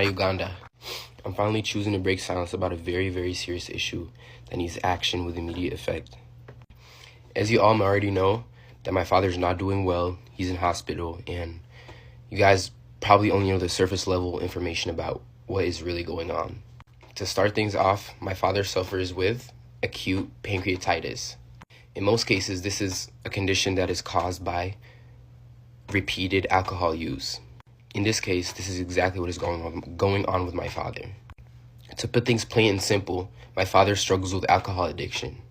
Uganda. I'm finally choosing to break silence about a very, very serious issue that needs action with immediate effect. As you all already know, that my father's not doing well, he's in hospital, and you guys probably only know the surface level information about what is really going on. To start things off, my father suffers with acute pancreatitis. In most cases, this is a condition that is caused by repeated alcohol use. In this case, this is exactly what is going on with my father. To put things plain and simple, my father struggles with alcohol addiction.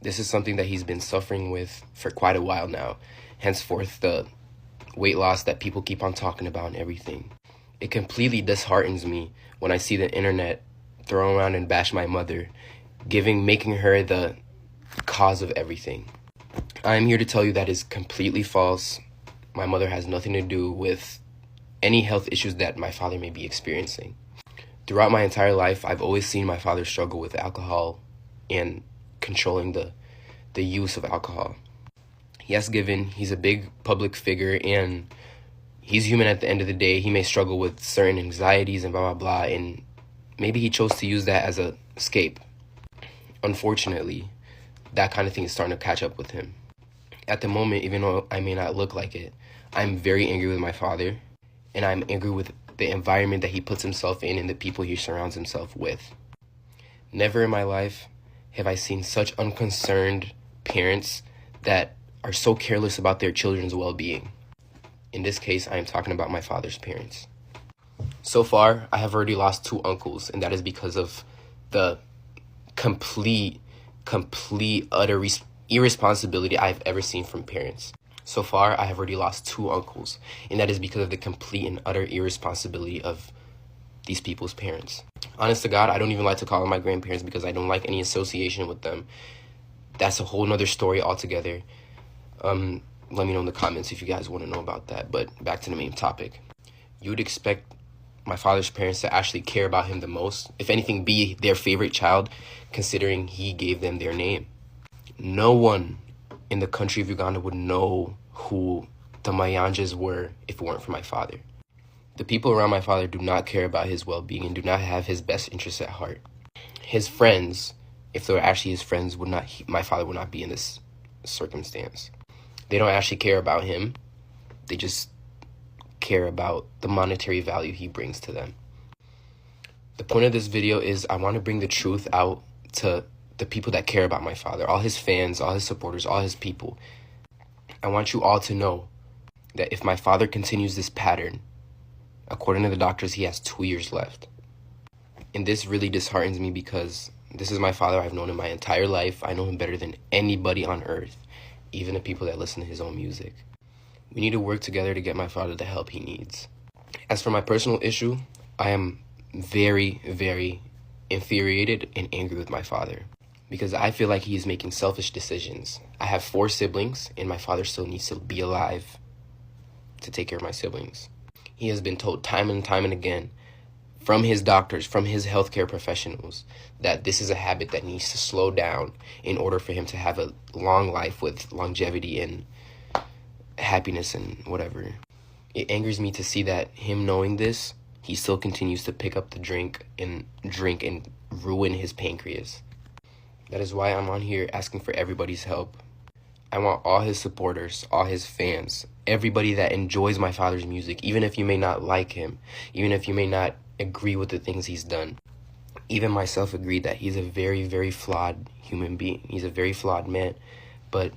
This is something that he's been suffering with for quite a while now, henceforth the weight loss that people keep on talking about and everything. It completely disheartens me when I see the internet throw around and bash my mother, making her the cause of everything. I am here to tell you that is completely false. My mother has nothing to do with any health issues that my father may be experiencing. Throughout my entire life, I've always seen my father struggle with alcohol and controlling the use of alcohol. Yes, given he's a big public figure and he's human at the end of the day, he may struggle with certain anxieties and blah, blah, blah, and maybe he chose to use that as an escape. Unfortunately, that kind of thing is starting to catch up with him. At the moment, even though I may not look like it, I'm very angry with my father, and I'm angry with the environment that he puts himself in and the people he surrounds himself with. Never in my life have I seen such unconcerned parents that are so careless about their children's well-being. In this case, I am talking about my father's parents. So far, I have already lost 2 uncles, and that is because of the complete, utter irresponsibility I've ever seen from parents. So far, I have already lost 2 uncles, and that is because of the complete and utter irresponsibility of these people's parents. Honest to God, I don't even like to call them my grandparents because I don't like any association with them. That's a whole nother story altogether. Let me know in the comments if you guys want to know about that, but back to the main topic. You would expect my father's parents to actually care about him the most, if anything, be their favorite child, considering he gave them their name. No one in the country of Uganda would know who the Mayanjas were if it weren't for my father. The people around my father do not care about his well-being and do not have his best interests at heart. His friends, if they were actually his friends, my father would not be in this circumstance. They don't actually care about him. They just care about the monetary value he brings to them. The point of this video is I want to bring the truth out to the people that care about my father, all his fans, all his supporters, all his people. I want you all to know that if my father continues this pattern, according to the doctors, he has 2 years left. And this really disheartens me because this is my father I've known in my entire life. I know him better than anybody on earth, even the people that listen to his own music. We need to work together to get my father the help he needs. As for my personal issue, I am very, very infuriated and angry with my father because I feel like he is making selfish decisions. I have 4 siblings, and my father still needs to be alive to take care of my siblings. He has been told time and time and again from his doctors, from his healthcare professionals, that this is a habit that needs to slow down in order for him to have a long life with longevity and happiness and whatever. It angers me to see that him knowing this he still continues to pick up the drink and ruin his pancreas. That is why I'm on here asking for everybody's help. I want all his supporters, all his fans, everybody that enjoys my father's music, even if you may not like him, even if you may not agree with the things he's done. Even myself agreed that he's a very, very flawed human being. He's a very flawed man. But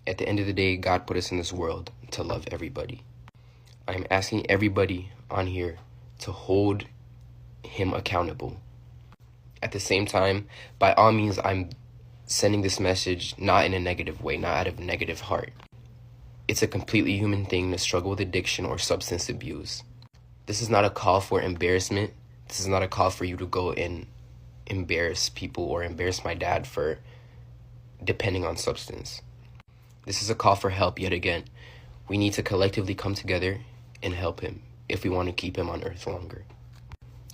at the end of the day, God put us in this world to love everybody. I'm asking everybody on here to hold him accountable. At the same time, by all means, I'm sending this message not in a negative way, not out of a negative heart. It's a completely human thing to struggle with addiction or substance abuse. This is not a call for embarrassment. This is not a call for you to go and embarrass people or embarrass my dad for depending on substance. This is a call for help yet again. We need to collectively come together and help him if we want to keep him on earth longer.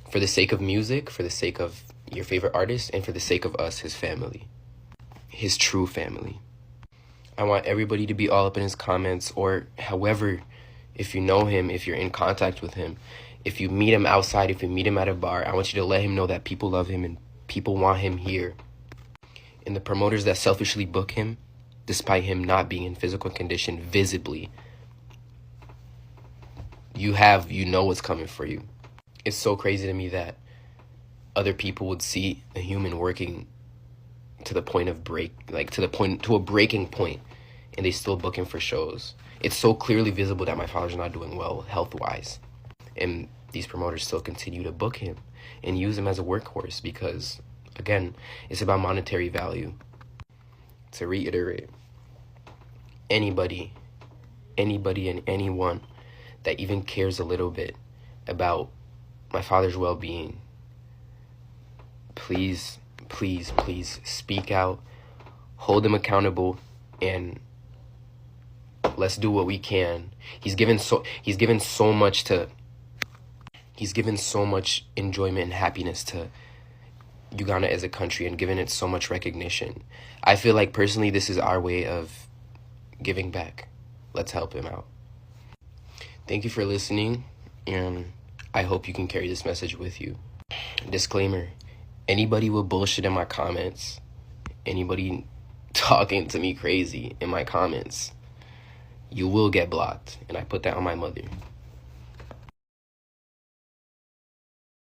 For the sake of music, for the sake of your favorite artist, and for the sake of us, his family. His true family. I want everybody to be all up in his comments, or however, if you know him, if you're in contact with him, if you meet him outside, if you meet him at a bar, I want you to let him know that people love him and people want him here. And the promoters that selfishly book him, despite him not being in physical condition visibly, you know what's coming for you. It's so crazy to me that other people would see a human working to the point of to a breaking point, and they still book him for shows. It's so clearly visible that my father's not doing well health-wise. And these promoters still continue to book him and use him as a workhorse because, again, it's about monetary value. To reiterate, anybody and anyone that even cares a little bit about my father's well-being, please speak out, hold him accountable, and let's do what we can. He's given so much enjoyment and happiness to Uganda as a country and given it so much recognition. I feel like personally this is our way of giving back. Let's help him out. Thank you for listening, and I hope you can carry this message with you. Disclaimer, anybody with bullshit in my comments, anybody talking to me crazy in my comments, you will get blocked, and I put that on my mother.